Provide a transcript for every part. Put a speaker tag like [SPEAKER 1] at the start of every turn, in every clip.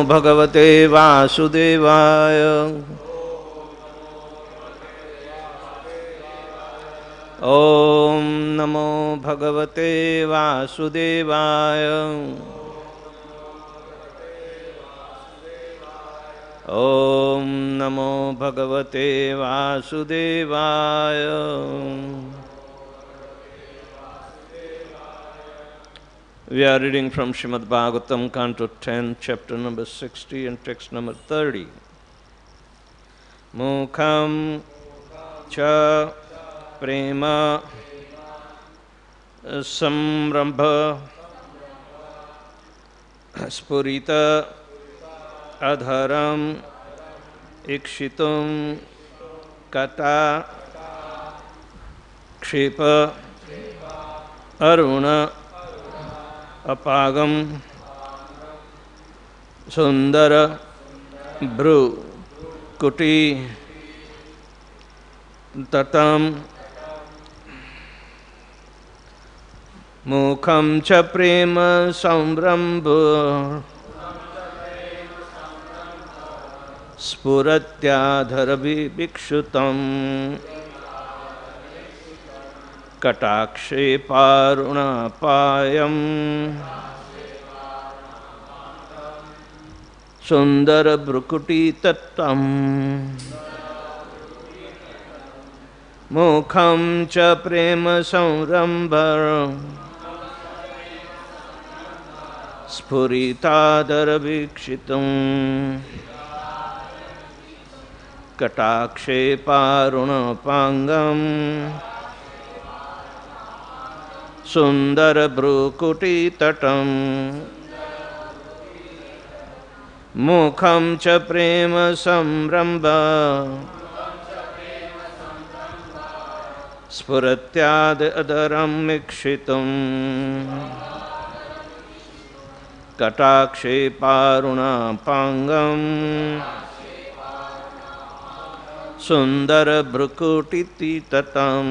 [SPEAKER 1] भगवते वासुदेवाय। ॐ नमो भगवते वासुदेवाय। ॐ नमो भगवते वासुदेवाय। We are reading from Srimad Bhagavatam, Canto 10, chapter number 60 and text number 30. Mukham cha prema samrambha spurita adharam ikshitum kata kshepa aruna apagam sundara bru kuti tatam mukham cha prema samrambha spuratyadharabhikshutam katakshe parunapayam sundara brukuti tattam mukham cha prema samrambha spuritadaravikshitam katakshe parunapangam sundara brukuti tatam mukham cha prema samrambha spuratyad adaram ikshitum katakshe parunapangam sundara brukuti tatam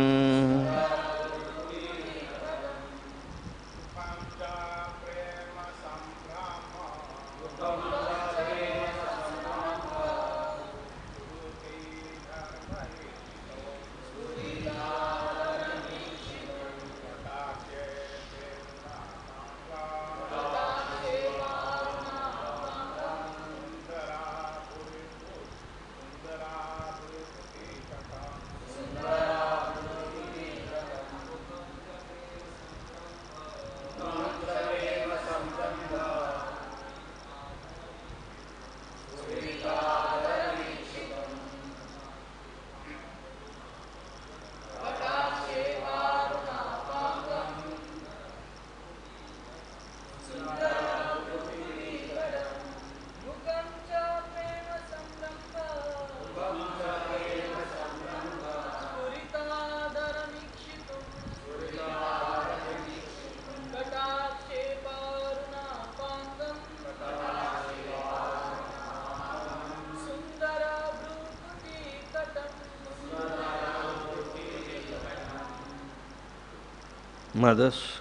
[SPEAKER 1] Mothers,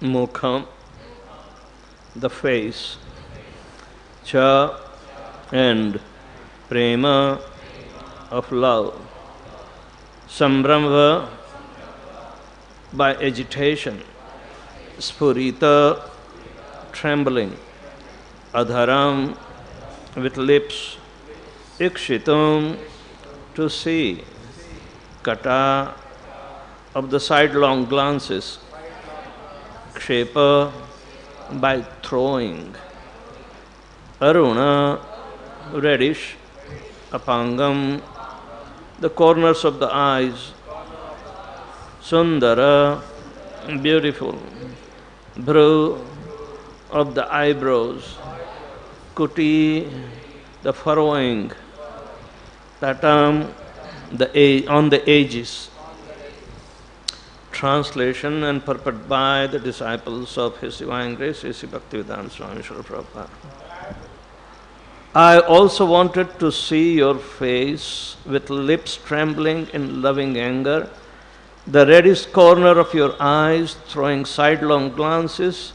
[SPEAKER 1] mukham, the face, cha, and prema, of love, sambrambha, by agitation, spurita, trembling, adharam, with lips, ikshitum, to see, kata, of the sidelong glances, kshepa, by throwing, aruna, reddish, apangam, the corners of the eyes, sundara, beautiful, bru, of the eyebrows, kuti, the furrowing, tatam, on the edges, translation and purport by the disciples of His Divine Grace, A.C. Bhaktivedanta Swami Srila Prabhupada. I also wanted to see your face with lips trembling in loving anger, the reddish corner of your eyes throwing sidelong glances,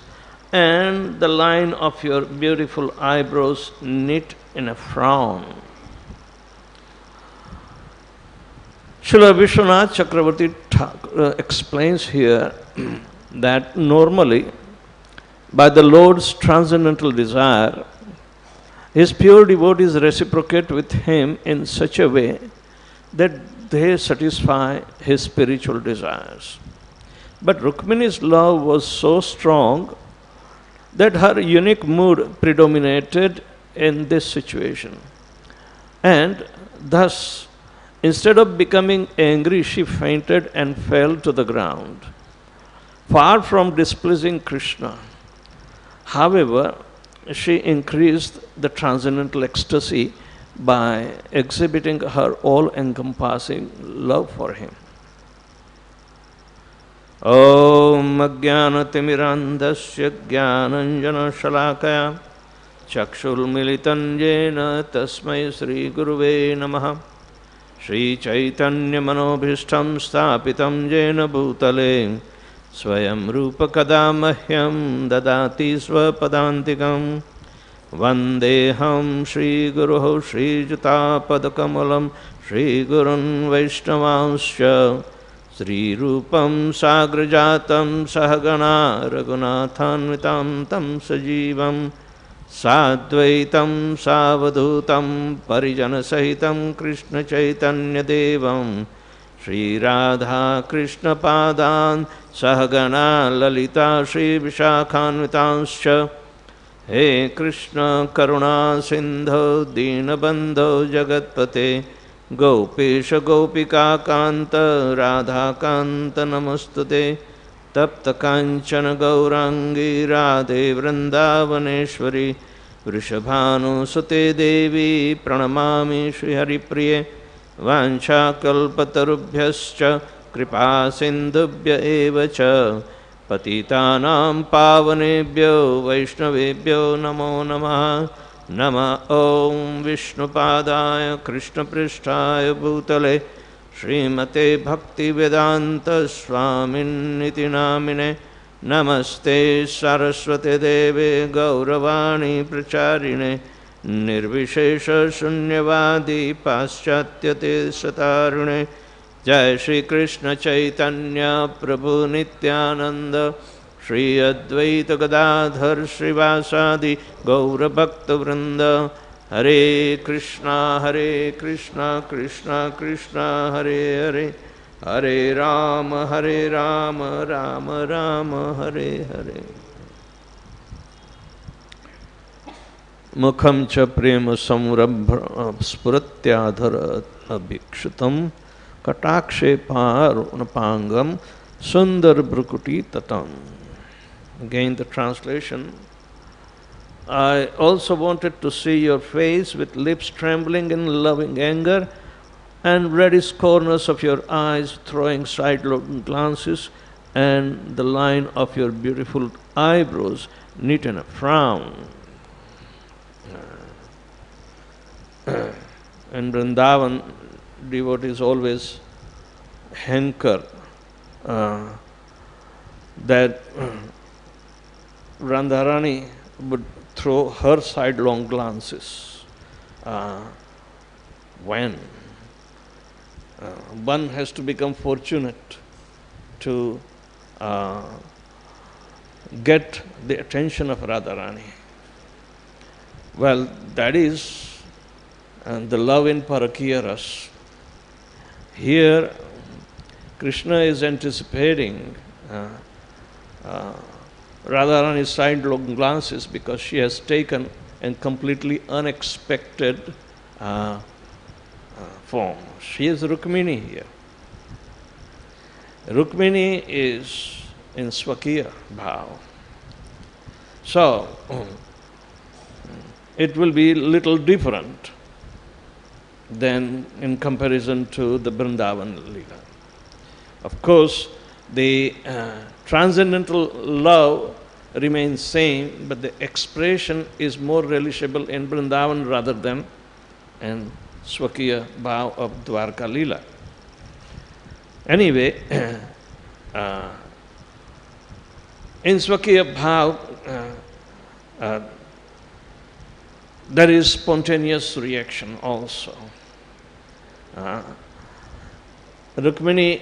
[SPEAKER 1] and the line of your beautiful eyebrows knit in a frown. Srila Vishwanath Chakravarti explains here that normally, by the Lord's transcendental desire, His pure devotees reciprocate with Him in such a way that they satisfy His spiritual desires. But Rukmini's love was so strong that her unique mood predominated in this situation. And thus, instead of becoming angry, she fainted and fell to the ground, far from displeasing Krishna. However, she increased the transcendental ecstasy by exhibiting her all-encompassing love for him. Om Ajnanaatimirandhasya Jnananjana Shalakaya Chakshul Militan Jena Tasmai Sri Guruve Namaha Shri Chaitanya Manobhishtam Sthapitam Jena Bhutale Swayam Rupa Kadamahyam Dadati Swapadantikam Vandeham Shri Guruho Shri Jutapadakamalam Shri Gurun Vaishnavanscha Sri Rupam Sagrajatam Sahagana Raghunathanvitam Tam Sajivam Sadvaitam Savadhutam Parijana Sahitam Krishna Chaitanya Devam Shri Radha Krishna Padan Sahagana Lalita Shri Vishakhanvitanscha He Krishna Karuna Sindho Dinabandho Jagatpate Gopesha Gopika Kanta Radha Kanta Namastute Tapta Kanchana Gaurangi Radhe Vrindavaneshwari Vrishabhanu Sute Devi Pranamami Shri Hari Priye Vancha Kalpatarubhyascha Kripa Sindhubhya Evacha Patitanam Pavanebhyo Vaishnavebhyo Namo Namaha Nama Om Vishnupadaya Krishna Prishtaya Bhutale Srimate Bhakti Vedanta Swamin Niti Namine Namaste Saraswate Deve Gauravani Pracharine Nirvishesha Shunyavadi Paschatya Satarune Jai Shri Krishna Chaitanya Prabhu Nityananda Shri Advaita Gadadhar Srivasadi Gaura Bhakta Vrinda Hare Krishna Krishna Krishna Hare Hare Hare Rama Rama Rama Hare Hare Mukham cha prema samrabha spuratyadhara abhikshutam katakshe parunapangam sundar brukuti tatam. Again the translation. I also wanted to see your face with lips trembling in loving anger and reddish corners of your eyes throwing sidelong glances and the line of your beautiful eyebrows knit in a frown. In Vrindavan, devotees always hanker that Radharani would throw her sidelong glances when one has to become fortunate to get the attention of Radharani. Well, that is the love in Parakiya Ras. Here, Krishna is anticipating Radharani's sidelong glances because she has taken a completely unexpected form. She is Rukmini here. Rukmini is in Swakiya Bhav. So, it will be little different than in comparison to the Vrindavan Leela. Of course, The transcendental love remains same, but the expression is more relishable in Vrindavan rather than in Swakiya Bhav of Dwarka Leela. Anyway, in Swakiya Bhav, there is spontaneous reaction also. Rukmini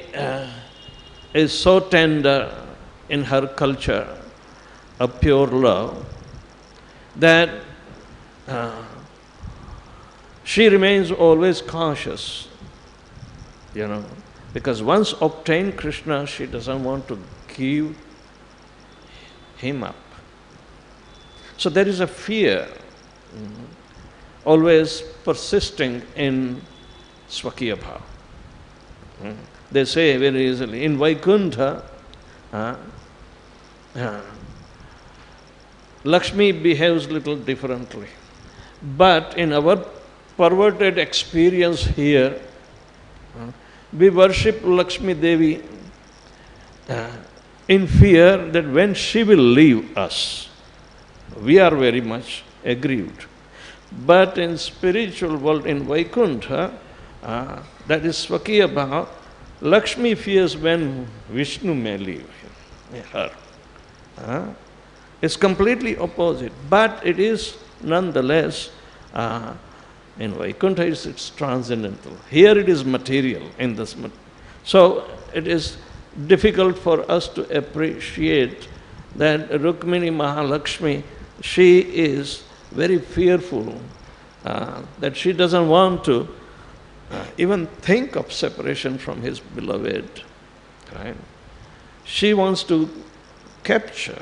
[SPEAKER 1] is so tender in her culture of pure love that she remains always cautious, because once obtained Krishna, she doesn't want to give him up. So there is a fear always persisting in Swakiya Bhav. They say very easily, in Vaikuntha, Lakshmi behaves little differently. But in our perverted experience here, we worship Lakshmi Devi in fear that when she will leave us, we are very much aggrieved. But in spiritual world, in Vaikuntha, that is Swakiya Bhav, Lakshmi fears when Vishnu may leave her. It's completely opposite, but it is nonetheless, in Vaikuntha it's transcendental. Here it is material in this. So it is difficult for us to appreciate that Rukmini Mahalakshmi, she is very fearful, that she doesn't want to even think of separation from his beloved. Right? She wants to capture.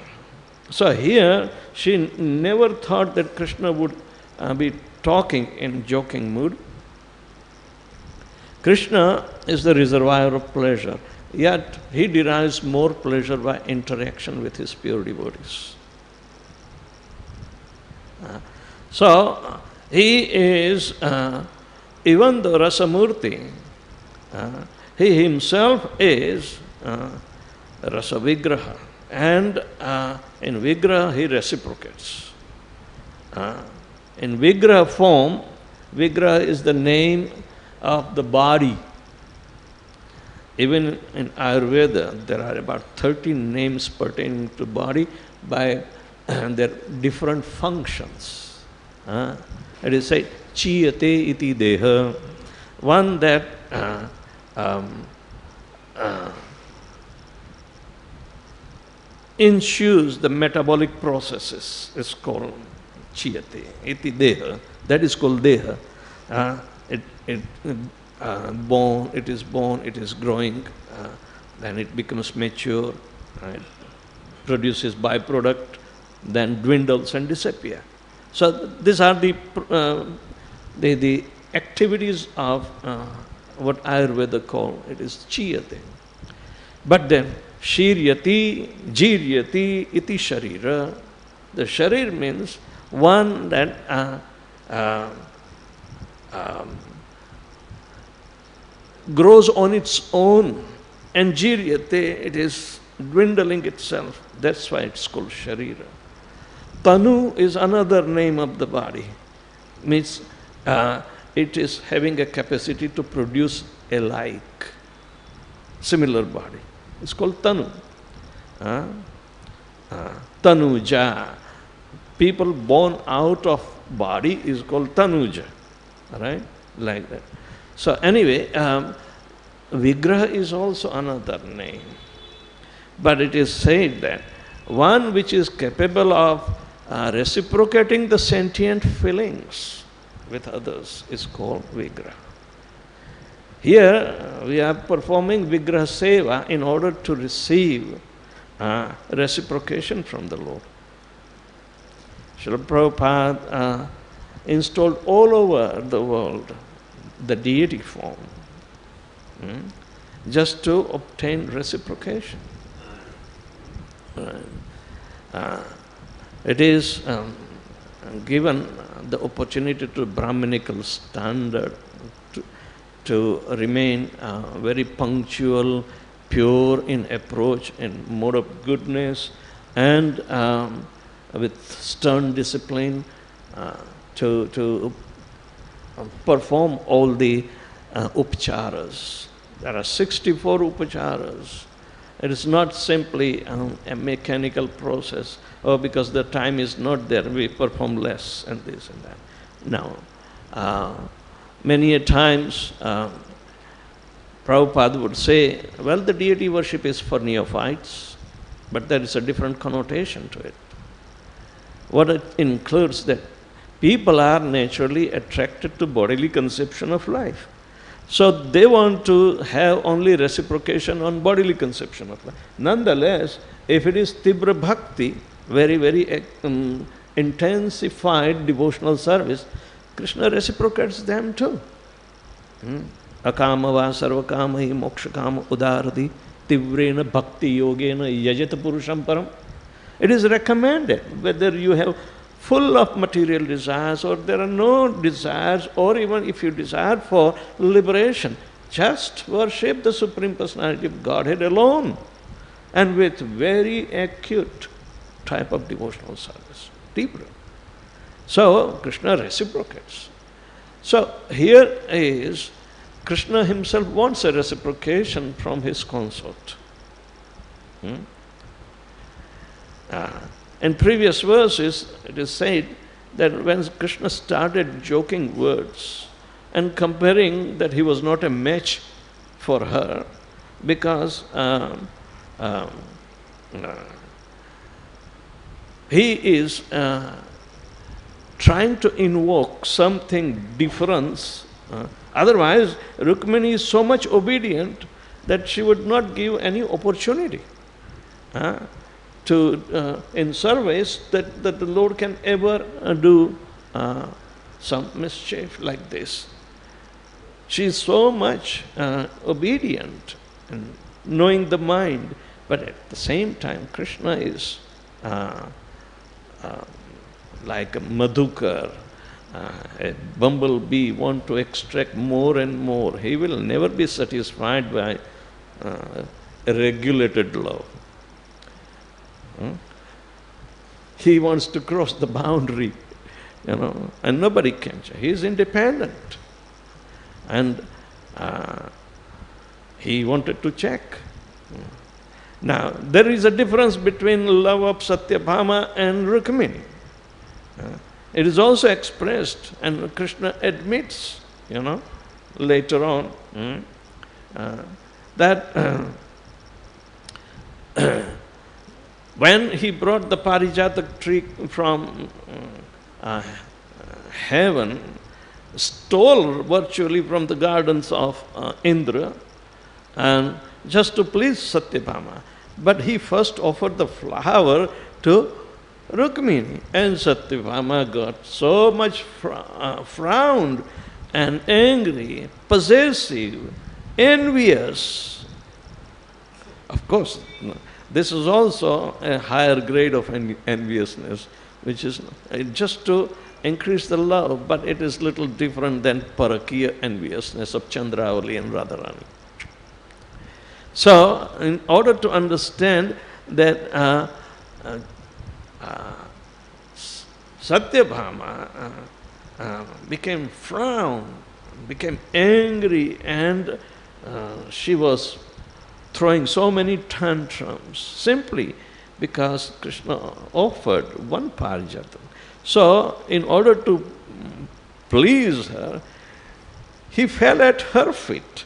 [SPEAKER 1] So here, she never thought that Krishna would be talking in joking mood. Krishna is the reservoir of pleasure, yet he derives more pleasure by interaction with his pure devotees. So he is, even the Rasamurti, he himself is Rasa Vigraha, and in Vigraha he reciprocates. In Vigraha form, Vigraha is the name of the body. Even in Ayurveda, there are about 13 names pertaining to body by their different functions. It is said, Chiyate iti deha, one that ensures the metabolic processes is called Chiyate iti deha. That is called deha. It is born, it is growing, then it becomes mature, right? Produces byproduct, then dwindles and disappear. So these are the activities of what Ayurveda call, it is Chiyate. But then Shiryati, Jiryati, iti Sharira. The Sharir means one that grows on its own, and Jiryate, it is dwindling itself. That's why it's called Sharira. Tanu is another name of the body. Means it is having a capacity to produce a like, similar body. It's called Tanu. Tanuja. People born out of body is called Tanuja. Right? Like that. So anyway, Vigraha is also another name. But it is said that one which is capable of reciprocating the sentient feelings with others is called Vigraha. Here we are performing Vigraha Seva in order to receive reciprocation from the Lord. Srila Prabhupada installed all over the world the deity form, just to obtain reciprocation. It is given the opportunity to Brahminical standard to remain very punctual pure in approach, in mode of goodness, and with stern discipline to perform all the upacharas. There are 64 upacharas. It is not simply a mechanical process, or because the time is not there, we perform less and this and that. No. Many a times, Prabhupada would say, well, the deity worship is for neophytes, but there is a different connotation to it. What it includes that people are naturally attracted to bodily conception of life. So they want to have only reciprocation on bodily conception of life. Nonetheless, if it is Tibra Bhakti, very, very intensified devotional service, Krishna reciprocates them too. Akama va sarvakamahi mokshakama udarati tivrena bhakti yogena yajata purusham param. It is recommended, whether you have full of material desires or there are no desires, or even if you desire for liberation, just worship the Supreme Personality of Godhead alone and with very acute type of devotional service, deeper. So Krishna reciprocates. So here is Krishna himself wants a reciprocation from his consort. In previous verses, it is said that when Krishna started joking words and comparing that he was not a match for her because he is trying to invoke something different. Otherwise, Rukmini is so much obedient that she would not give any opportunity in service that the Lord can ever do some mischief like this. She is so much obedient and knowing the mind, but at the same time Krishna is like a madhukar, a bumblebee, want to extract more and more. He will never be satisfied by a regulated love. He wants to cross the boundary, and nobody can. He is independent. And he wanted to check. Now, there is a difference between love of Satyabhama and Rukmini. It is also expressed, and Krishna admits, later on, that when he brought the Parijatak tree from heaven, stole virtually from the gardens of Indra, and just to please Satyabhama. But he first offered the flower to Rukmini, and Satyabhama got so much frowned and angry, possessive, envious. Of course, this is also a higher grade of enviousness, which is just to increase the love, but it is little different than Parakiya enviousness of Chandravali and Radharani. So, in order to understand that Satyabhama became frowned, became angry, and she was throwing so many tantrums simply because Krishna offered one Parijatam. So, in order to please her, he fell at her feet,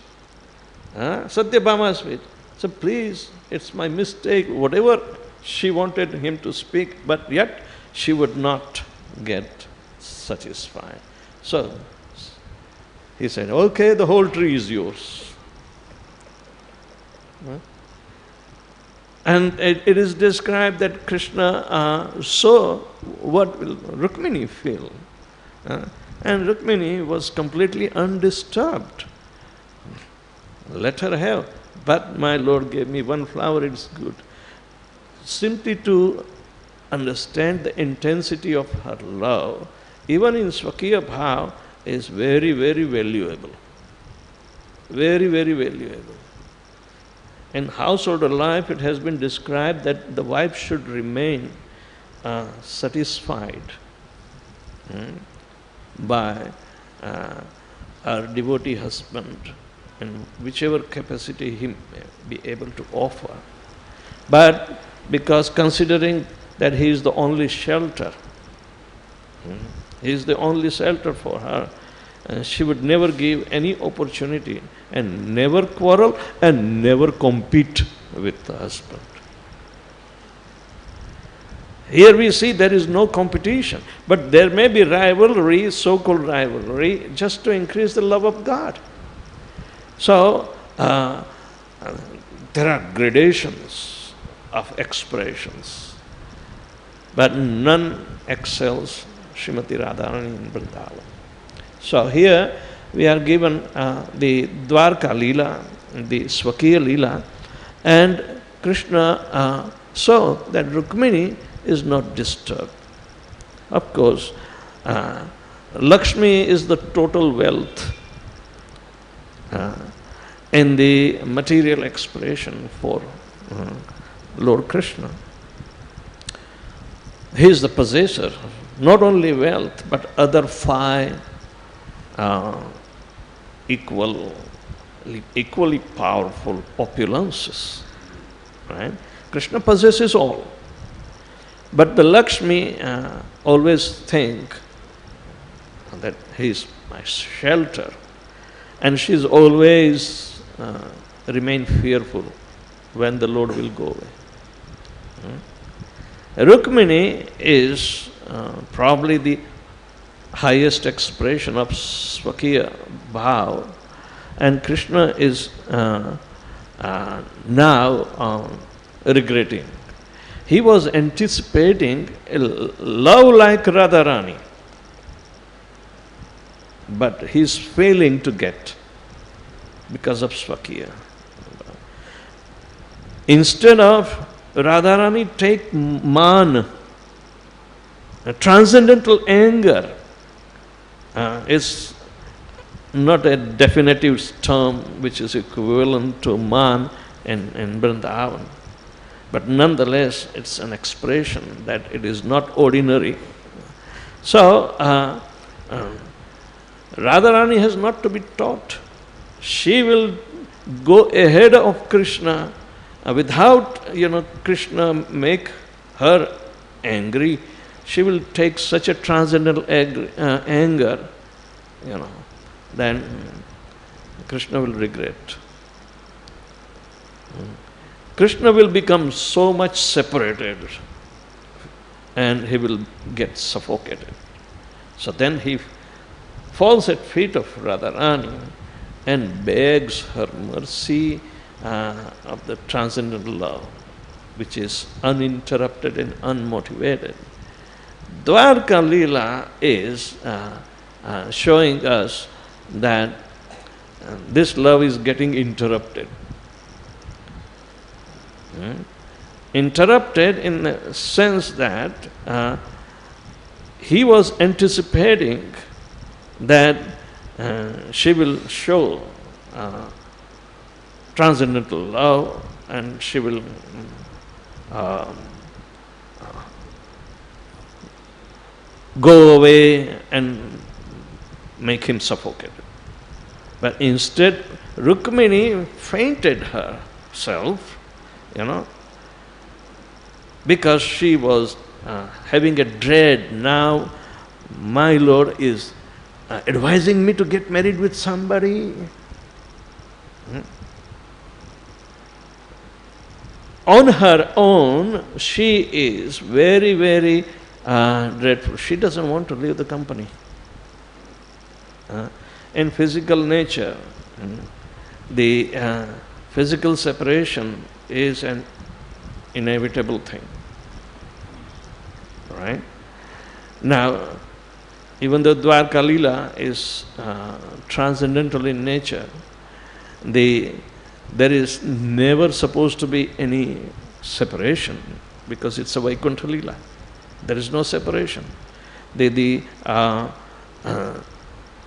[SPEAKER 1] Satyabhama's feet. So, please, it's my mistake, whatever she wanted him to speak, but yet she would not get satisfied. So, he said, okay, the whole tree is yours. And it is described that Krishna saw what will Rukmini feel. And Rukmini was completely undisturbed. Let her have. But my Lord gave me one flower, it's good. Simply to understand the intensity of her love, even in Swakiya Bhav, is very, very valuable. Very, very valuable. In household life, it has been described that the wife should remain satisfied by our devotee husband in whichever capacity he may be able to offer. But because considering that he is the only shelter, he is the only shelter for her, she would never give any opportunity and never quarrel and never compete with the husband. Here we see there is no competition, but there may be rivalry, so-called rivalry, just to increase the love of God. So, there are gradations of expressions, but none excels Srimati Radharani in Vrindavan. So here we are given the Dwarka Leela, the Swakiya Leela, and Krishna saw that Rukmini is not disturbed. Of course, Lakshmi is the total wealth in the material expression for Lord Krishna. He is the possessor of not only wealth but other five equally powerful opulences. Right? Krishna possesses all. But the Lakshmi always think that he is my shelter, and she is always remain fearful when the Lord will go away. Rukmini is probably the highest expression of Swakiya Bhav, and Krishna is now regretting. He was anticipating a love like Radharani, but he is failing to get because of Swakiya. Instead of Radharani take man, a transcendental anger is not a definitive term which is equivalent to man in Vrindavan. But nonetheless, it's an expression that it is not ordinary. So, Radharani has not to be taught. She will go ahead of Krishna without, Krishna make her angry. She will take such a transcendental anger, then Krishna will regret. Krishna will become so much separated and he will get suffocated. So then he falls at feet of Radharani and begs her mercy of the transcendental love, which is uninterrupted and unmotivated. Dwarka Leela is showing us that this love is getting interrupted. Interrupted in the sense that he was anticipating that she will show transcendental love and she will go away and make him suffocated. But instead, Rukmini fainted herself, because she was having a dread. Now my Lord is advising me to get married with somebody. On her own, she is very, very dreadful. She doesn't want to leave the company. In physical nature, the physical separation is an inevitable thing. Right? Now, even though Dwarka Leela is transcendental in nature, there is never supposed to be any separation because it's a Vaikuntha Leela. There is no separation. The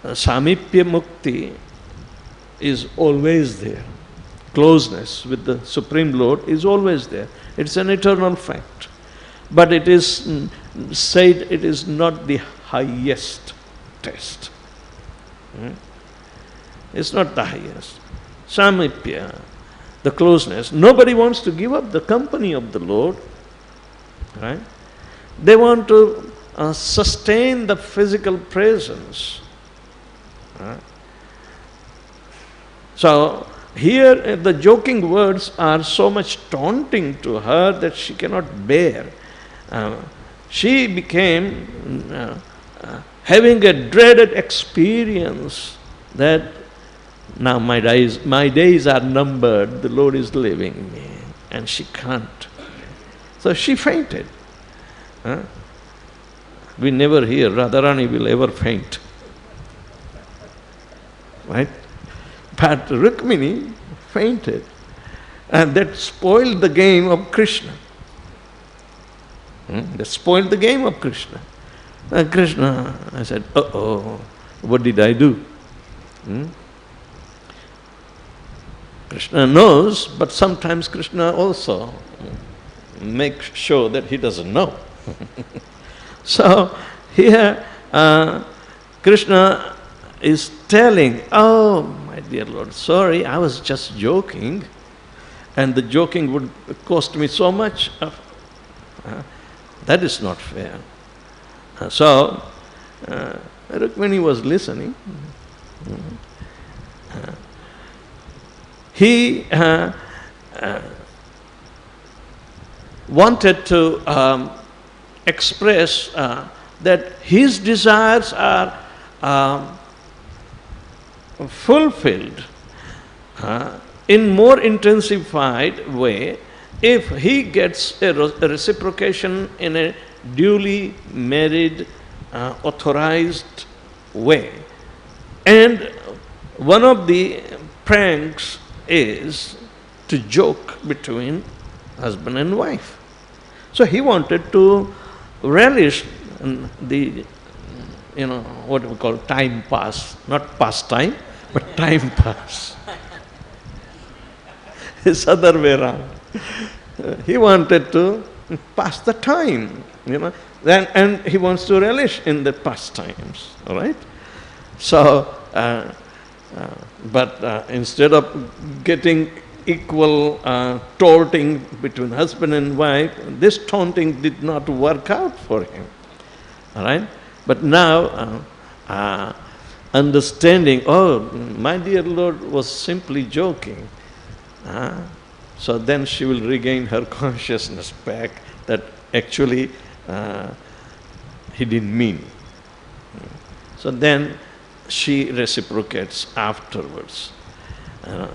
[SPEAKER 1] Samipya Mukti is always there. closeness with the Supreme Lord is always there. It's an eternal fact. But it is said it is not the highest test. It's not the highest. Samipya, the closeness. Nobody wants to give up the company of the Lord. Right? They want to sustain the physical presence. Right? So, here the joking words are so much taunting to her that she cannot bear. She became having a dreaded experience that now my days are numbered, the Lord is leaving me, and she can't. So she fainted. We never hear Radharani will ever faint. Right? But Rukmini fainted. And that spoiled the game of Krishna. That spoiled the game of Krishna. Krishna, I said, uh-oh, what did I do? Krishna knows, but sometimes Krishna also makes sure that he doesn't know. So here Krishna is telling, oh my dear Lord, sorry, I was just joking, and the joking would cost me so much. That is not fair. So Rukmini was listening. He wanted to express that his desires are fulfilled in more intensified way if he gets a reciprocation in a duly married, authorized way. And one of the pranks is to joke between husband and wife. So he wanted to relish the, what we call time pass, not pastime, but time pass. It's other way around. He wanted to pass the time, and he wants to relish in the pastimes, all right? So, but instead of getting equal taunting between husband and wife, this taunting did not work out for him, all right? But now, understanding, oh, my dear Lord was simply joking, so then she will regain her consciousness back that actually he didn't mean. So then she reciprocates afterwards. And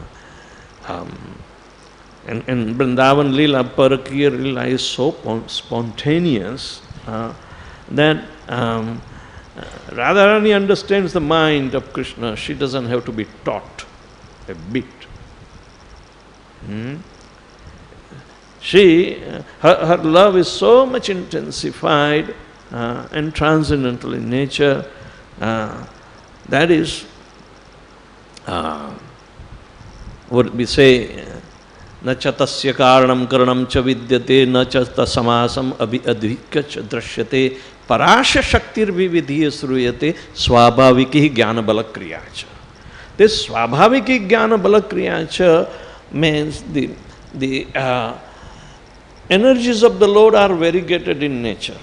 [SPEAKER 1] Vrindavan Leela, Parakiya Leela is so spontaneous that Radharani understands the mind of Krishna. She doesn't have to be taught a bit. Her love is so much intensified and transcendental in nature. That is what we say, na cha tasya karanam karanam cha vidyate, na cha tasamasam adhika cha drashyate, parasha shaktir vividhiya sruyate, swabhaviki jnana bala kriya cha. This swabhaviki jnana bala kriya cha means the energies of the Lord are variegated in nature.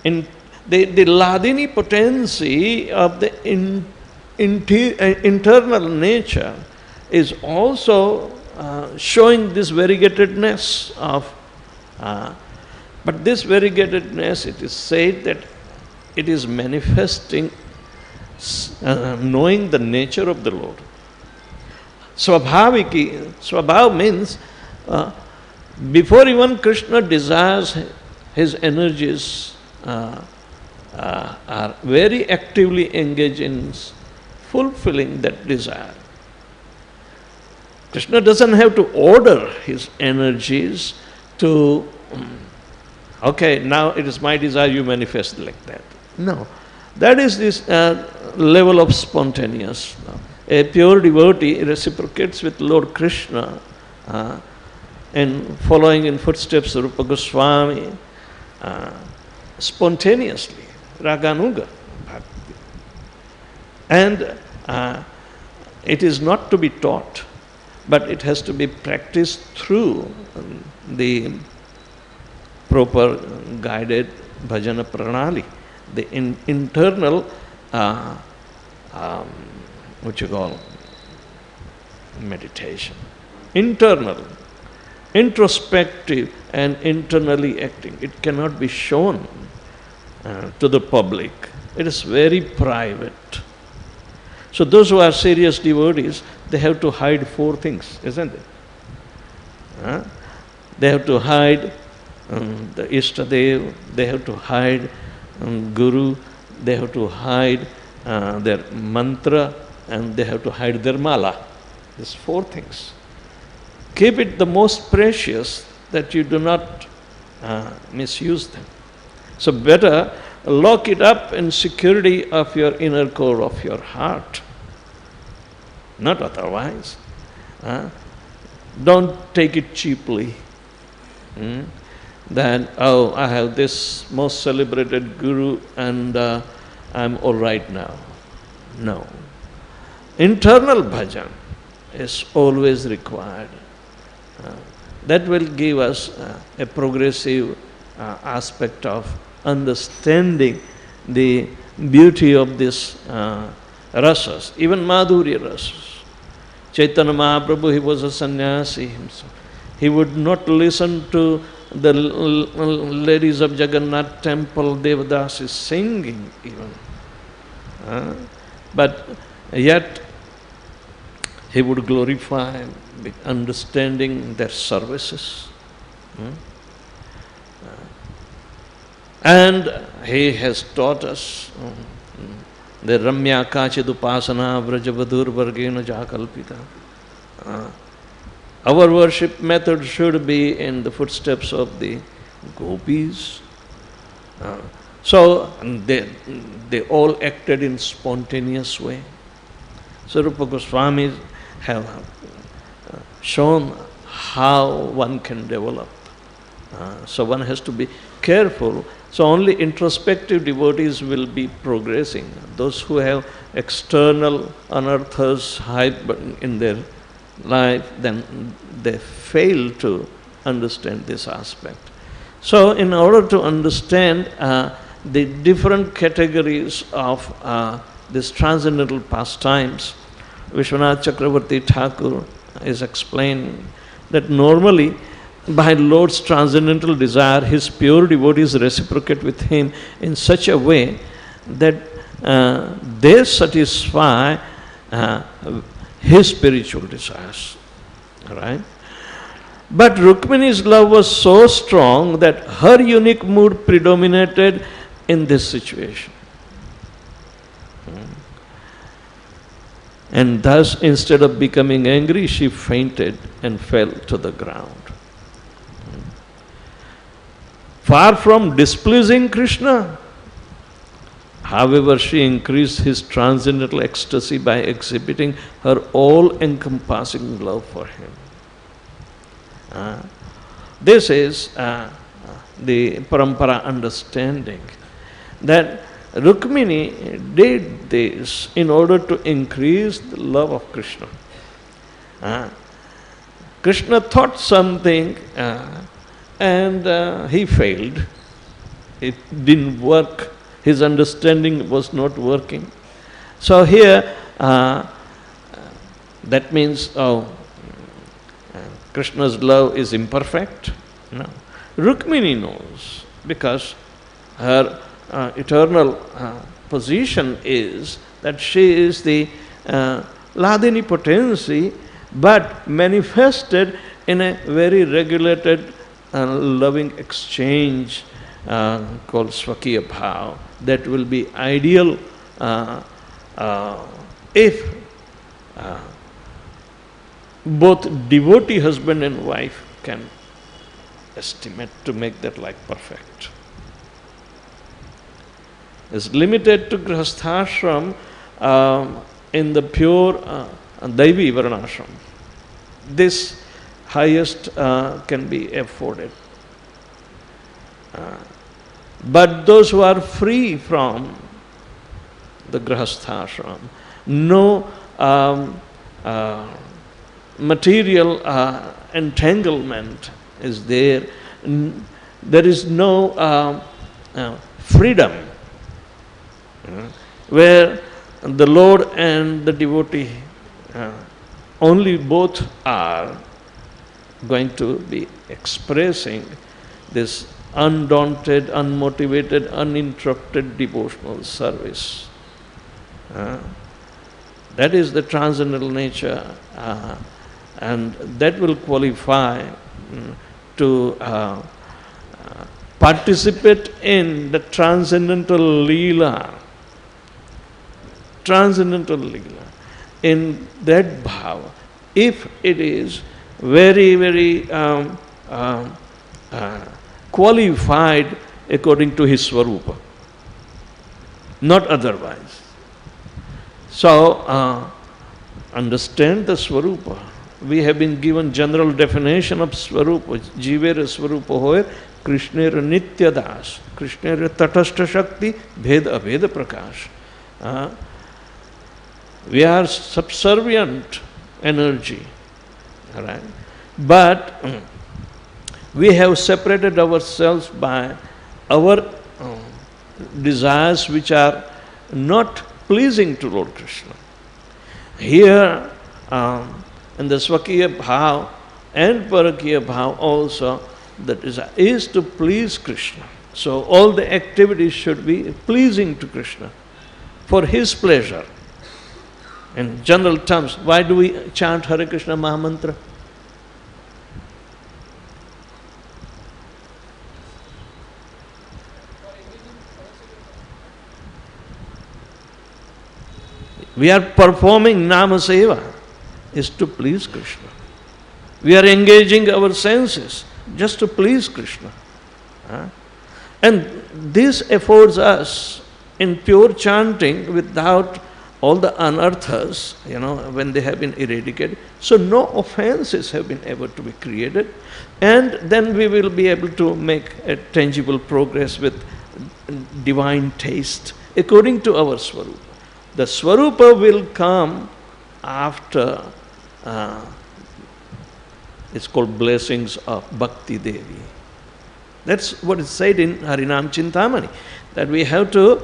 [SPEAKER 1] In the Ladini potency of the internal nature is also showing this variegatedness of, but this variegatedness, it is said that it is manifesting, knowing the nature of the Lord. Swabhav means before even Krishna desires, his energies are very actively engaged in fulfilling that desire. Krishna doesn't have to order his energies to, okay, now it is my desire, you manifest like that. No, that is this level of spontaneous. A pure devotee reciprocates with Lord Krishna and following in footsteps of Rupa Goswami spontaneously, raganuga bhakti. And it is not to be taught, but it has to be practiced through the proper guided bhajana pranali, the internal, what you call, meditation. Internal, introspective and internally acting. It cannot be shown to the public. It is very private. So those who are serious devotees, they have to hide 4 things, isn't it? They have to hide the Ishtadev, they have to hide Guru, they have to hide their mantra, and they have to hide their mala. These 4 things. Keep it the most precious that you do not misuse them. So better lock it up in security of your inner core of your heart. Not otherwise. Don't take it cheaply. That, oh, I have this most celebrated guru and I'm all right now. No. Internal bhajan is always required. That will give us a progressive aspect of understanding the beauty of this rasas, even Madhurya rasas. Chaitanya Mahaprabhu, he was a sannyasi himself. He would not listen to the ladies of Jagannath temple, Devodas is singing even. But yet, he would glorify understanding their services. And he has taught us the Ramya Kachid Upasana Vrajavadur Vargena Jakalpita. Our worship method should be in the footsteps of the gopis. So they all acted in spontaneous way. So Rupa Goswami have shown how one can develop. So one has to be careful. So only introspective devotees will be progressing. Those who have external anarthas hype in their life, then they fail to understand this aspect. So in order to understand the different categories of these transcendental pastimes, Vishwanath Chakravarti Thakur is explaining that normally by Lord's transcendental desire, his pure devotees reciprocate with him in such a way that they satisfy his spiritual desires. Right? But Rukmini's love was so strong that her unique mood predominated in this situation. And thus, instead of becoming angry, she fainted and fell to the ground. Far from displeasing Krishna, however, she increased his transcendental ecstasy by exhibiting her all-encompassing love for him. This is the parampara understanding, that Rukmini did this in order to increase the love of Krishna. Krishna thought something and he failed. It didn't work. His understanding was not working. So here, that means, Krishna's love is imperfect? No. Rukmini knows, because her eternal position is that she is the Ladini potency, but manifested in a very regulated loving exchange called Swakiya Bhav. That will be ideal if both devotee husband and wife can estimate to make that life perfect. It's limited to Grihasthashram. in the pure Daivi Varnashram, this highest can be afforded. But those who are free from the Grahasthashram, no material entanglement is there, there is no freedom, where the Lord and the devotee only both are going to be expressing this undaunted, unmotivated, uninterrupted devotional service. That is the transcendental nature, and that will qualify to participate in the transcendental Leela. Transcendental Leela. In that bhava, if it is very, very qualified according to his Swarupa, not otherwise. So, understand the Swarupa. We have been given general definition of Swarupa. Jivera Swarupa hoye, Krishnera Nitya Das, Krishnera Tatastha Shakti, Bheda Abheda Prakash. We are subservient energy, right? But we have separated ourselves by our desires which are not pleasing to Lord Krishna. Here, in the Swakiya Bhav and Parakiya Bhav also, the desire is to please Krishna. So all the activities should be pleasing to Krishna for his pleasure. In general terms, why do we chant Hare Krishna Mahamantra? We are performing Nama Seva is to please Krishna. We are engaging our senses just to please Krishna. And this affords us in pure chanting without all the anarthas, when they have been eradicated. So no offenses have been able to be created. And then we will be able to make a tangible progress with divine taste according to our Swarupa. The Swarupa will come after, it's called blessings of Bhakti Devi. That's what is said in Harinam Chintamani, that we have to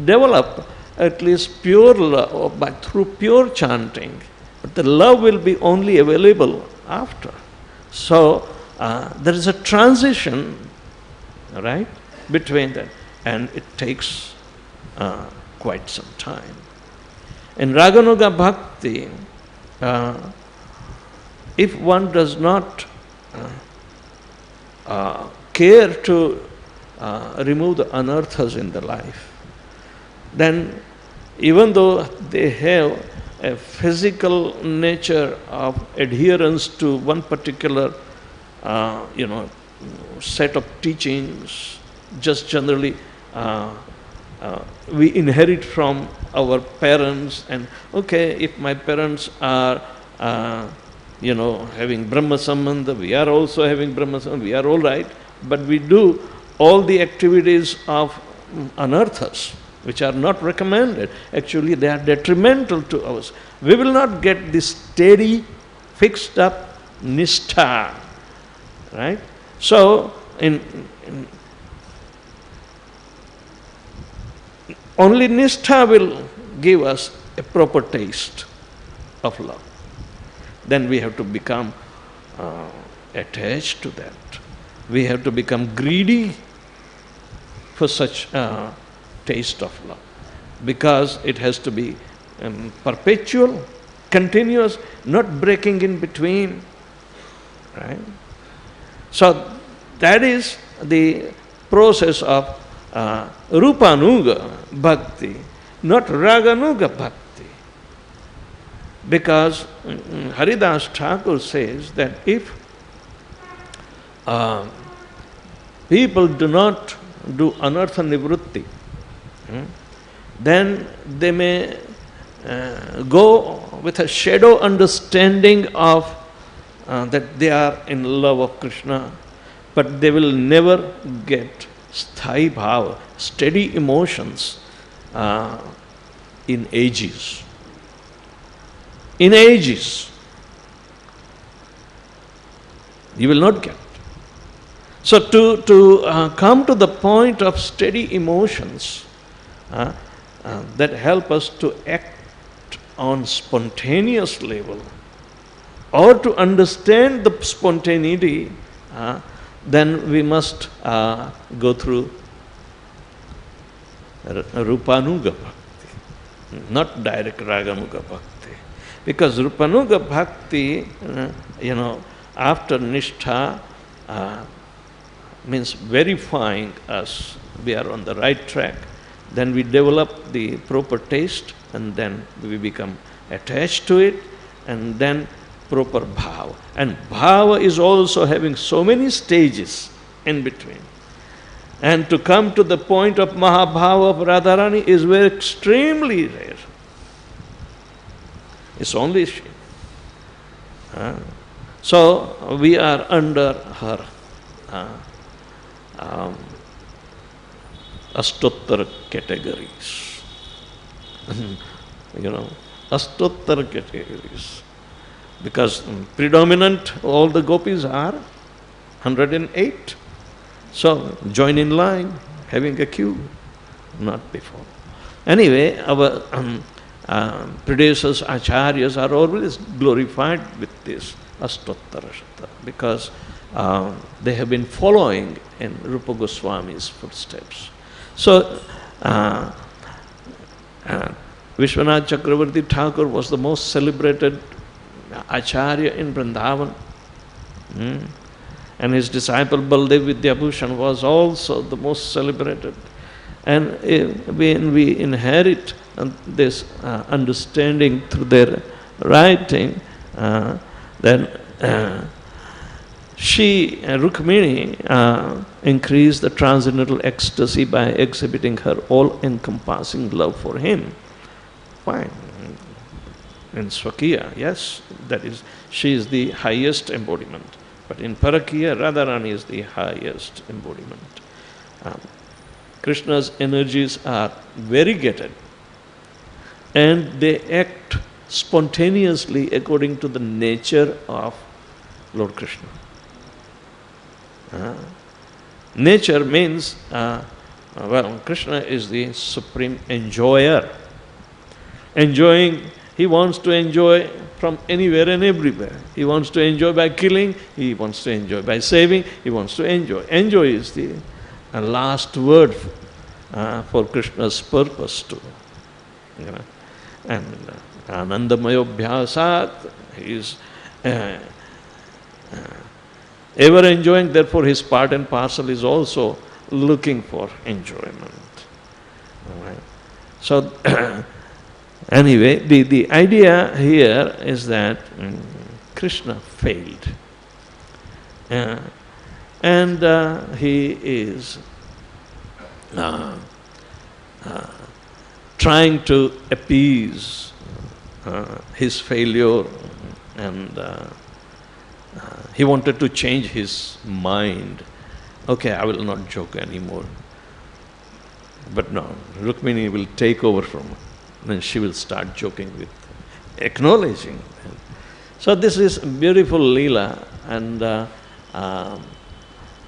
[SPEAKER 1] develop at least pure love through pure chanting. But the love will be only available after. So there is a transition, right, between that, and it takes quite some time. In Raganuga Bhakti, if one does not care to remove the anarthas in the life, then even though they have a physical nature of adherence to one particular, set of teachings, just generally we inherit from our parents, and okay, if my parents are, having Brahma Sambandha, we are also having Brahma Sambandha, we are all right, but we do all the activities of anarthas, which are not recommended. Actually, they are detrimental to us. We will not get this steady, fixed up nishtha, right? So, only nishtha will give us a proper taste of love. Then we have to become attached to that. We have to become greedy for such taste of love, because it has to be perpetual, continuous, not breaking in between, right? So that is the process of Rupanuga Bhakti, not Raganuga Bhakti. Because Haridas Thakur says that if people do not do anartha nivrutti, then they may go with a shadow understanding of that they are in love of Krishna, but they will never get sthai bhava, steady emotions in ages. In ages. You will not get. So to come to the point of steady emotions that help us to act on spontaneous level, or to understand the spontaneity, then we must go through Rupanuga Bhakti, not direct Raganuga Bhakti. Because Rupanuga Bhakti, after Nishtha, means verifying us, we are on the right track. Then we develop the proper taste, and then we become attached to it, and then proper bhava. And bhava is also having so many stages in between. And to come to the point of Mahabhava of Radharani is very extremely rare. It's only she. So we are under her Ashtottara categories. Ashtottara categories. Because predominant, all the gopis are 108. So join in line, having a queue, not before. Anyway, our predecessors, acharyas are always glorified with this Ashtottara Shata, because they have been following in Rupa Goswami's footsteps. So, Vishwanath Chakravarti Thakur was the most celebrated acharya in Vrindavan. And his disciple Baldev Vidyabhushan was also the most celebrated. And when we inherit this understanding through their writing, then she, Rukmini, increased the transcendental ecstasy by exhibiting her all-encompassing love for him. Fine. In Swakiya, yes, that is, she is the highest embodiment. But in Parakiya, Radharani is the highest embodiment. Krishna's energies are variegated, and they act spontaneously according to the nature of Lord Krishna. Nature means, Krishna is the supreme enjoyer. Enjoying, he wants to enjoy from anywhere and everywhere. He wants to enjoy by killing, he wants to enjoy by saving, he wants to enjoy. Enjoy is the last word for Krishna's purpose too. And Anandamayobhyasat, he is ever enjoying, therefore his part and parcel is also looking for enjoyment. All right. So, anyway, the idea here is that Krishna failed. And he is trying to appease his failure, and he wanted to change his mind. Okay, I will not joke anymore. But no, Rukmini will take over from her. Then she will start joking with, acknowledging. So this is beautiful Leela, and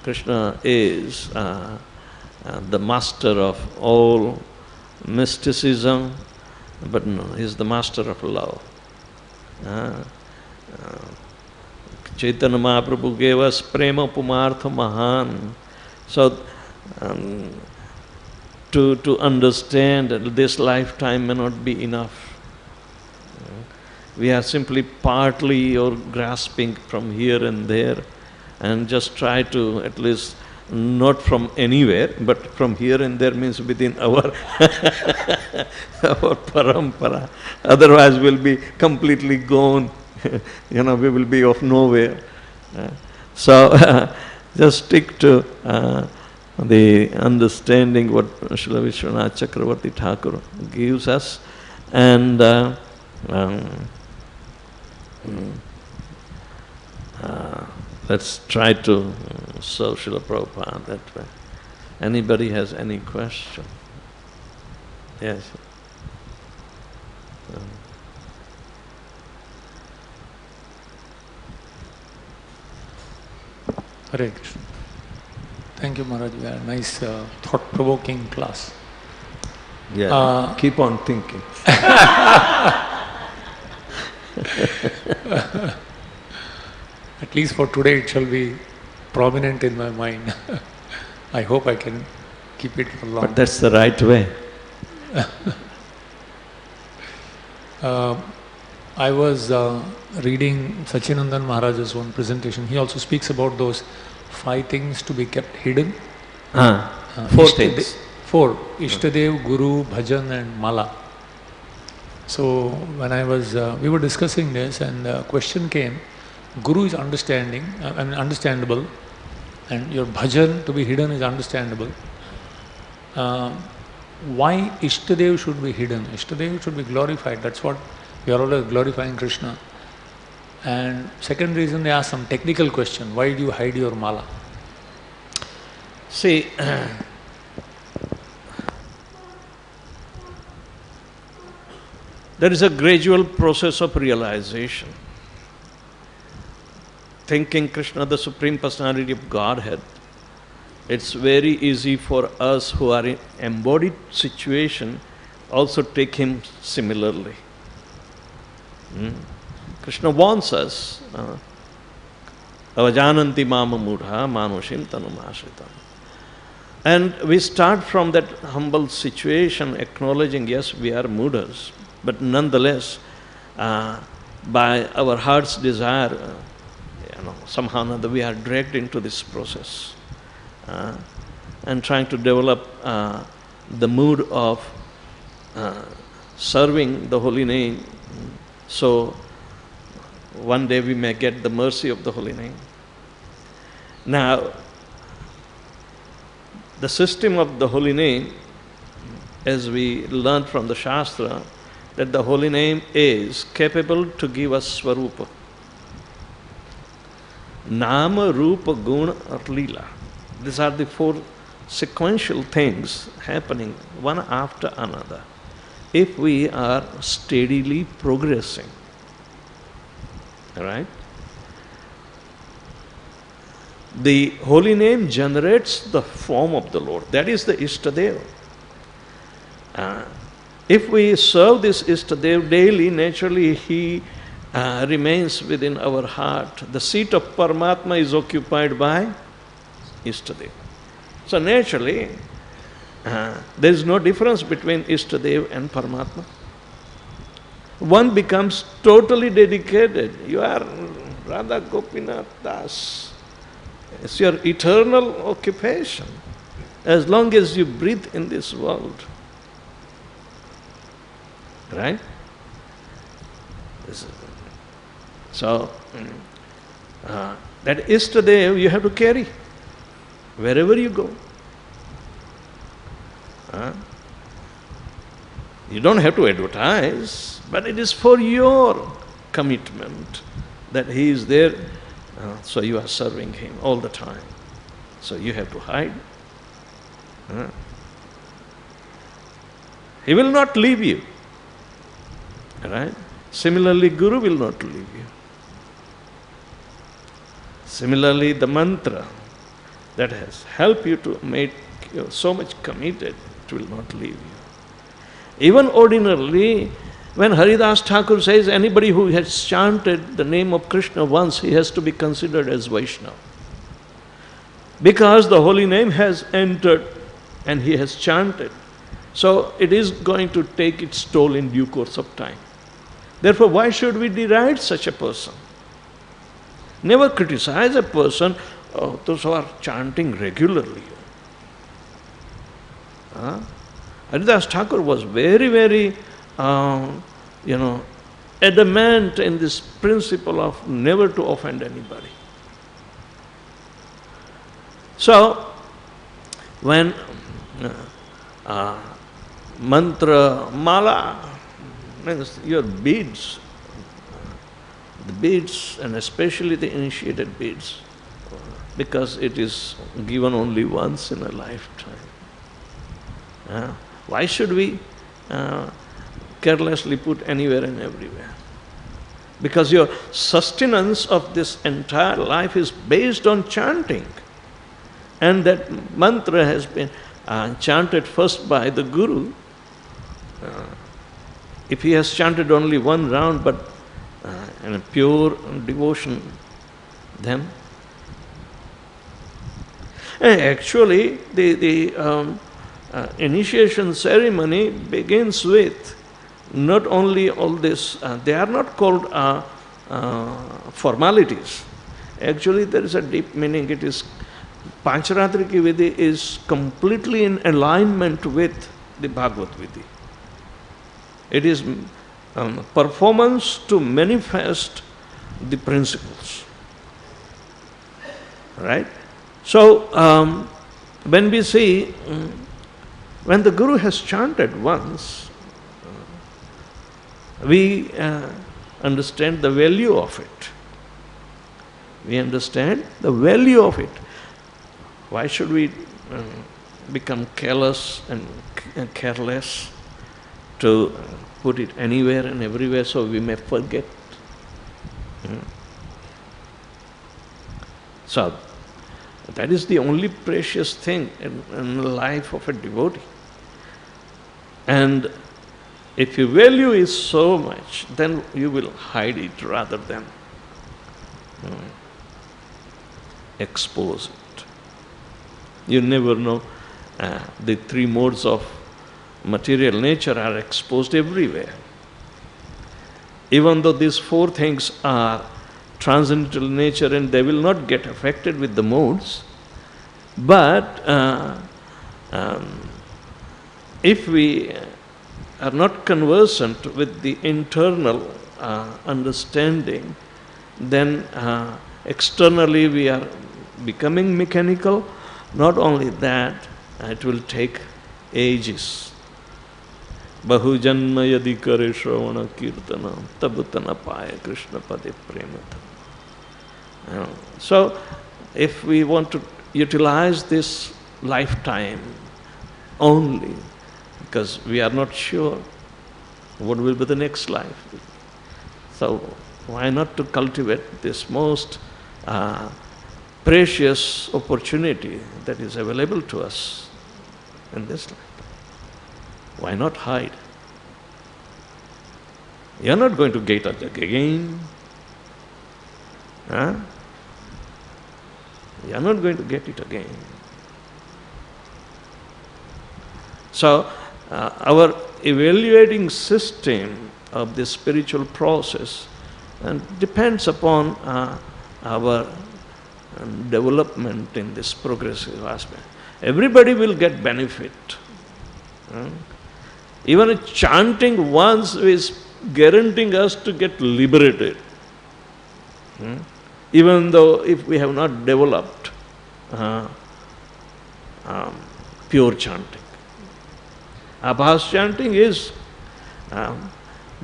[SPEAKER 1] Krishna is the master of all mysticism, but no, he is the master of love. Chaitanya Mahaprabhu gave us prema pumartha mahan. So to understand that this lifetime may not be enough. We are simply partly or grasping from here and there, and just try to at least not from anywhere, but from here and there means within our our parampara. Otherwise we'll be completely gone. We will be of nowhere. So just stick to the understanding what Srila Vishwanath Chakravarti Thakur gives us, And let's try to serve Srila Prabhupada that way. Anybody has any question? Yes.
[SPEAKER 2] Hare Krishna. Thank you, Maharaj. We had a nice, thought-provoking class.
[SPEAKER 1] Yeah, keep on thinking.
[SPEAKER 2] At least for today, it shall be prominent in my mind. I hope I can keep it for long.
[SPEAKER 1] But that's the right way.
[SPEAKER 2] I was reading Sachinandan Maharaj's one presentation. He also speaks about those 5 things to be kept hidden.
[SPEAKER 1] 4 things.
[SPEAKER 2] 4. Ishtadev, Guru, Bhajan and Mala. So when I was, we were discussing this and the question came, Guru is understandable, and your Bhajan to be hidden is understandable. Why Ishtadev should be hidden? Ishtadev should be glorified. That's what we are always glorifying Krishna. And second reason, they ask some technical question. Why do you hide your mala?
[SPEAKER 1] See, there is a gradual process of realization. Thinking Krishna, the Supreme Personality of Godhead, it's very easy for us who are in embodied situation also take him similarly. Krishna wants us, avajananti mama mudha manushim tanumashritam. And we start from that humble situation, acknowledging, yes, we are mudras, but nonetheless, by our heart's desire, somehow or another we are dragged into this process. And trying to develop the mood of serving the holy name. So one day we may get the mercy of the holy name. Now, the system of the holy name, as we learned from the Shastra, that the holy name is capable to give us Swarupa. Nama, Rupa, Guna or Leela. These are the 4 sequential things happening one after another. If we are steadily progressing, right? The holy name generates the form of the Lord. That is the Ishtadev. If we serve this Ishtadev daily, naturally he remains within our heart. The seat of Paramatma is occupied by Ishtadev. So naturally, there is no difference between Ishtadev and Paramatma. One becomes totally dedicated. You are Radha Gopinath Das. It's your eternal occupation as long as you breathe in this world. Right? So, that Ishtadev you have to carry wherever you go. You don't have to advertise, but it is for your commitment that he is there, so you are serving him all the time. So you have to hide. He will not leave you. Right? Similarly, Guru will not leave you. Similarly, the mantra that has helped you to make you so much committed, it will not leave you. Even ordinarily, when Haridas Thakur says anybody who has chanted the name of Krishna once, he has to be considered as Vaishnava. Because the holy name has entered and he has chanted. So it is going to take its toll in due course of time. Therefore, why should we deride such a person? Never criticize a person, those who are chanting regularly. Haridas Thakur was very, very, adamant in this principle of never to offend anybody. So, when mantra, mala, means your beads, the beads, and especially the initiated beads, because it is given only once in a lifetime. Why should we carelessly put anywhere and everywhere? Because your sustenance of this entire life is based on chanting. And that mantra has been chanted first by the Guru. If he has chanted only one round, but in a pure devotion, then actually the initiation ceremony begins with not only all this, they are not called formalities. Actually, there is a deep meaning. It is Pancharatri ki Vidhi is completely in alignment with the Bhagavad Vidhi. It is performance to manifest the principles. Right? So, when we see, when the Guru has chanted once, we understand the value of it. We understand the value of it. Why should we become careless and careless to put it anywhere and everywhere so we may forget? So, that is the only precious thing in the life of a devotee. And if your value is so much, then you will hide it rather than expose it. You never know. The three modes of material nature are exposed everywhere. Even though these four things are transcendental nature and they will not get affected with the modes, but if we are not conversant with the internal understanding, then externally we are becoming mechanical. Not only that, it will take ages. Bahu janma yadi kare shravana kirtana tabutana paya Krishna pade premata. So, if we want to utilize this lifetime only, because we are not sure what will be the next life. So, why not to cultivate this most precious opportunity that is available to us in this life? Why not hide? You are not going to get it again. You are not going to get it again. So, our evaluating system of this spiritual process depends upon our development in this progressive aspect. Everybody will get benefit. Even chanting once is guaranteeing us to get liberated. Even though if we have not developed pure chanting. Abhas chanting is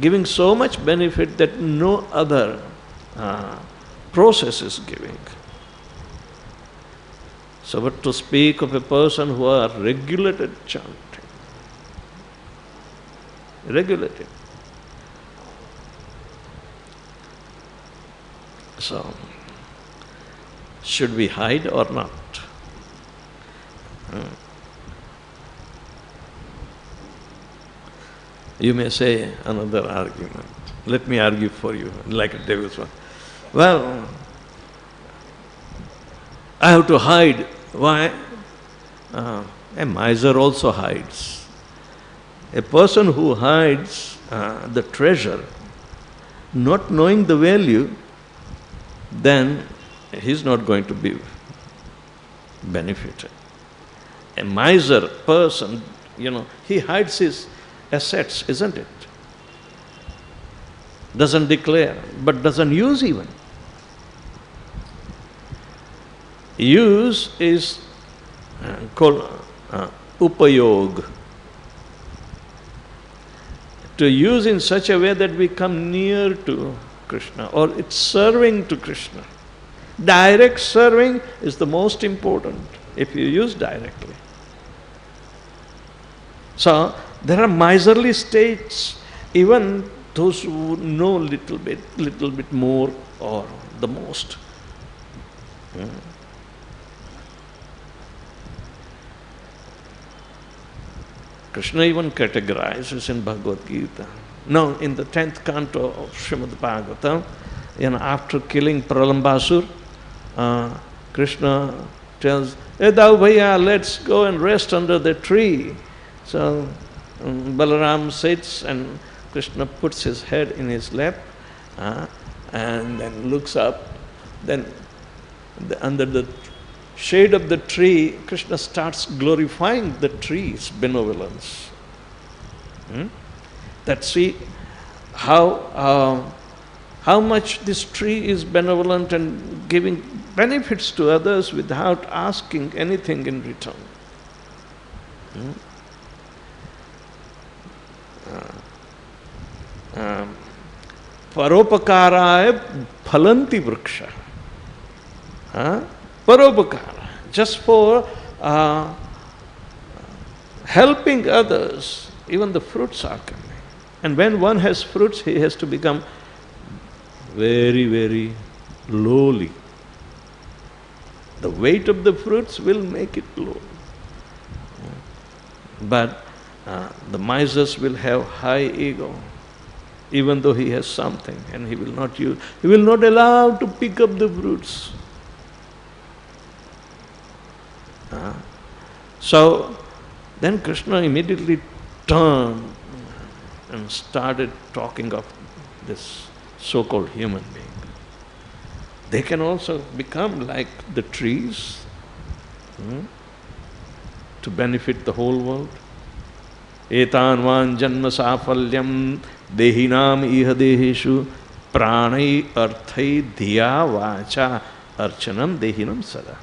[SPEAKER 1] giving so much benefit that no other process is giving. So, but to speak of a person who are regulated chanting, regulated. So, should we hide or not? You may say another argument. Let me argue for you, like a devil's one. Well, I have to hide. Why? A miser also hides. A person who hides the treasure, not knowing the value, then he's not going to be benefited. A miser person, he hides his assets, isn't it? Doesn't declare, but doesn't use even. Use is called upayog. to use in such a way that we come near to Krishna, or it's serving to Krishna. Direct serving is the most important if you use directly. So there are miserly states, even those who know little bit more or the most. Krishna even categorizes in Bhagavad Gita. Now, in the 10th canto of Srimad Bhagavatam, after killing Pralambasur, Krishna tells, "Hey thou bhaiya, let's go and rest under the tree." So Balaram sits and Krishna puts his head in his lap and then looks up. Then under the shade of the tree, Krishna starts glorifying the tree's benevolence. That see how much this tree is benevolent and giving benefits to others without asking anything in return. Paropakaraaya phalanti vriksha. Paropakara, just for helping others, even the fruits are coming. And when one has fruits, he has to become very, very lowly. The weight of the fruits will make it low. But the misers will have high ego, even though he has something, and he will not allow to pick up the fruits. So then Krishna immediately turned and started talking of this so-called human being. They can also become like the trees to benefit the whole world. Etanvan janma safalyam dehinam iha deheshu pranai arthai dhiya vacha archanam dehinam sada.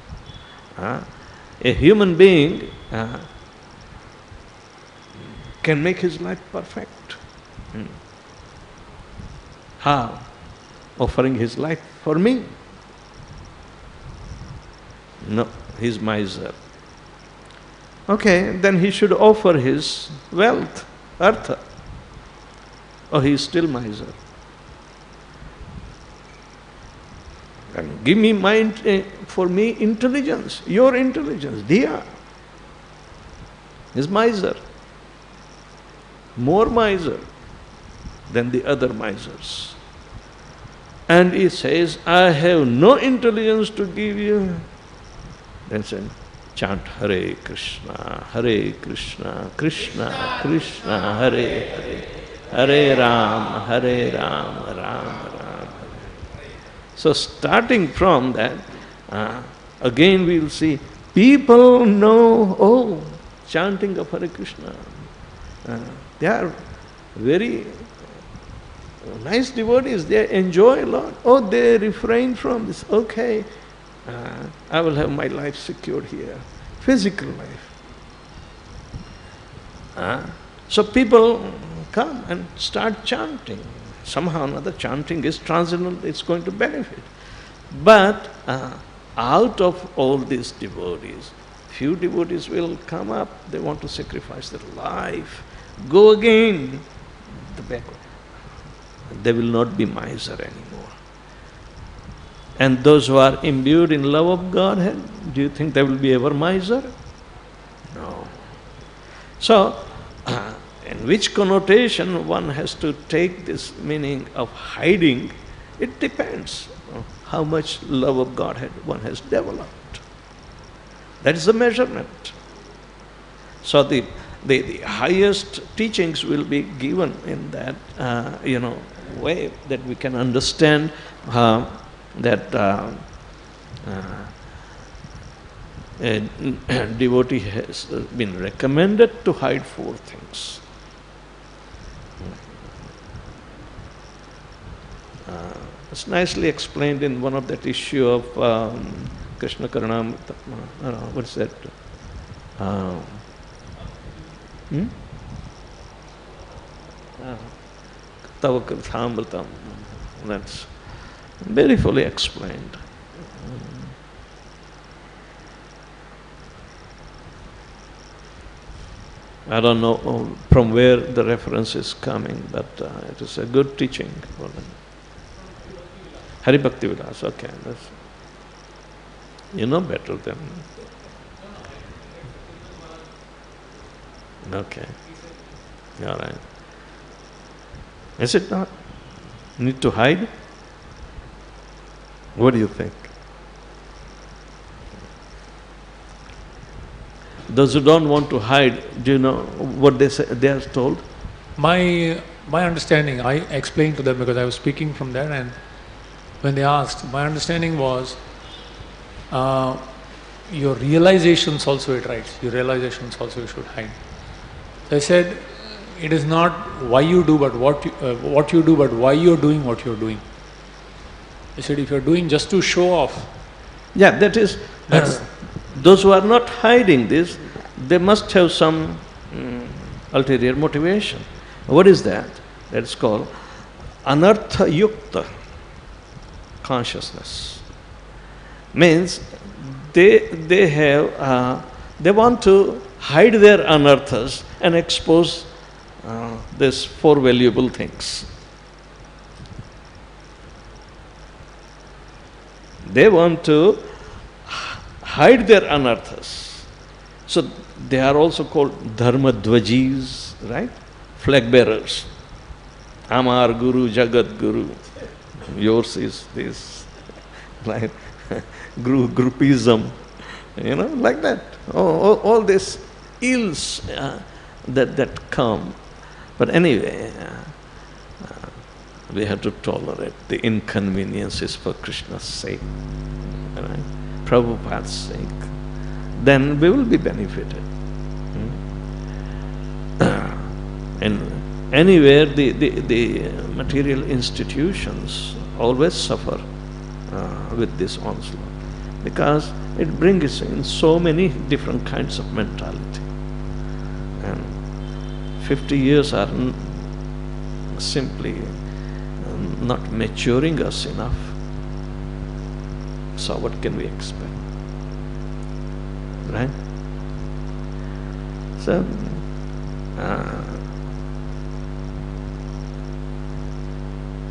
[SPEAKER 1] A human being can make his life perfect. How? Offering his life for me. No, he's miser. Okay, then he should offer his wealth, artha. Or he is still miser. And give me for me intelligence, your intelligence, diya. He's miser. More miser than the other misers. And he says, I have no intelligence to give you. Then say, chant Hare Krishna, Krishna Krishna, Hare Hare, Hare Ram, Ram Ram. So starting from that, again we will see, people know, chanting of Hare Krishna. They are very nice devotees, they enjoy a lot. They refrain from this. Okay, I will have my life secured here, physical life. So people come and start chanting. Somehow or another, chanting is transcendental, it's going to benefit. But out of all these devotees, few devotees will come up, they want to sacrifice their life, go again the backward. They will not be miser anymore. And those who are imbued in love of Godhead, do you think they will be ever miser? No. So, in which connotation one has to take this meaning of hiding, it depends on how much love of Godhead one has developed. That is the measurement. So the highest teachings will be given in that way that we can understand that a devotee has been recommended to hide four things. It's nicely explained in one of that issue of Krishna Karunam. What's that? Tava Kirthamritam. That's very fully explained. I don't know from where the reference is coming, but it is a good teaching for them. Hari Bhakti Vilas, okay. You know better than me. Okay. All right. Is it not? Need to hide? What do you think? Those who don't want to hide, do you know what they are told?
[SPEAKER 2] My understanding, I explained to them because I was speaking from there, and when they asked, my understanding was your realizations also it writes. Your realizations also you should hide. So I said, it is not why you do, but what you do, but why you're doing what you're doing. I said, if you're doing just to show off.
[SPEAKER 1] Yeah, that is, those who are not hiding this, they must have some ulterior motivation. What is that? That's called anartha yukta consciousness. Means they have they want to hide their anarthas and expose these four valuable things. They want to hide their anarthas. So they are also called dharma dvajis, right? Flag bearers. Amar Guru, Jagat Guru. Yours is this. Like groupism, like that. All these ills that come. But anyway, we have to tolerate the inconveniences for Krishna's sake, right? Prabhupada's sake. Then we will be benefited. And anywhere the material institutions always suffer with this onslaught, because it brings in so many different kinds of mentality. And 50 years are simply not maturing us enough. So what can we expect? Right? So,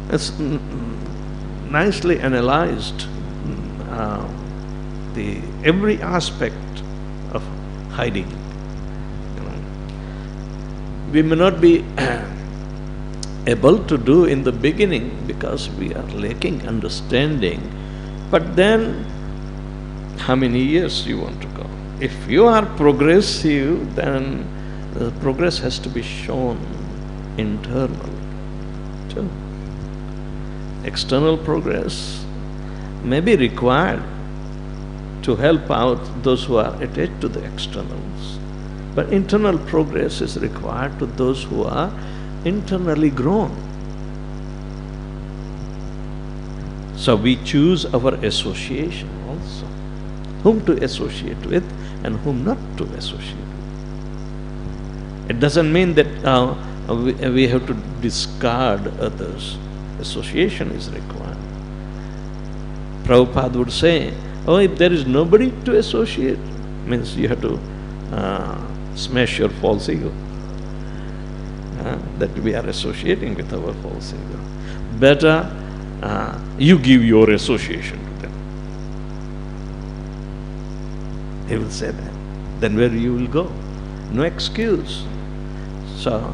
[SPEAKER 1] it's nicely analyzed every aspect of hiding. We may not be able to do in the beginning because we are lacking understanding, but then how many years you want to go? If you are progressive, then the progress has to be shown internally too. External progress may be required to help out those who are attached to the externals, but internal progress is required to those who are internally grown. So we choose our association also, whom to associate with and whom not to associate with. It doesn't mean that we have to discard others. Association is required. Prabhupada would say, if there is nobody to associate, means you have to smash your false ego. That we are associating with our false ego. Better you give your association to them. He will say that. Then where you will go? No excuse. So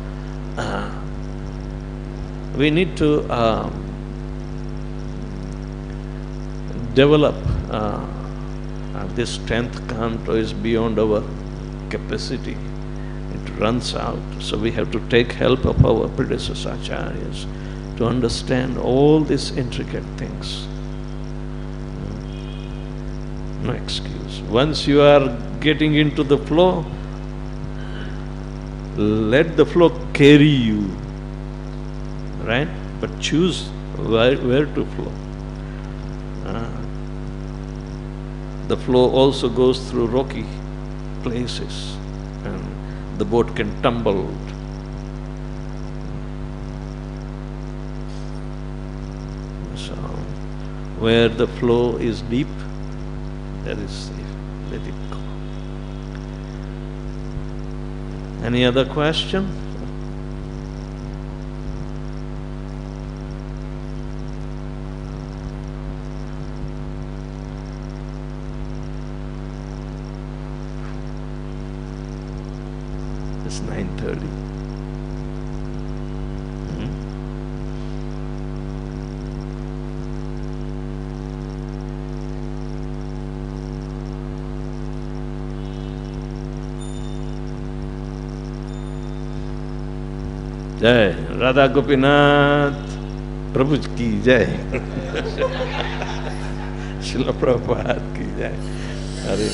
[SPEAKER 1] we need to develop this strength canto is beyond our capacity. It runs out. So we have to take help of our predecessor acharyas to understand all these intricate things. No excuse. Once you are getting into the flow, let the flow carry you, right? But choose where to flow. The flow also goes through rocky places, and the boat can tumble. Where the flow is deep, that is safe. Let it go. Any other question? It's 9:30. जय राधा गोपीनाथ प्रभु की जय शिल प्रभुपाद की जय हरे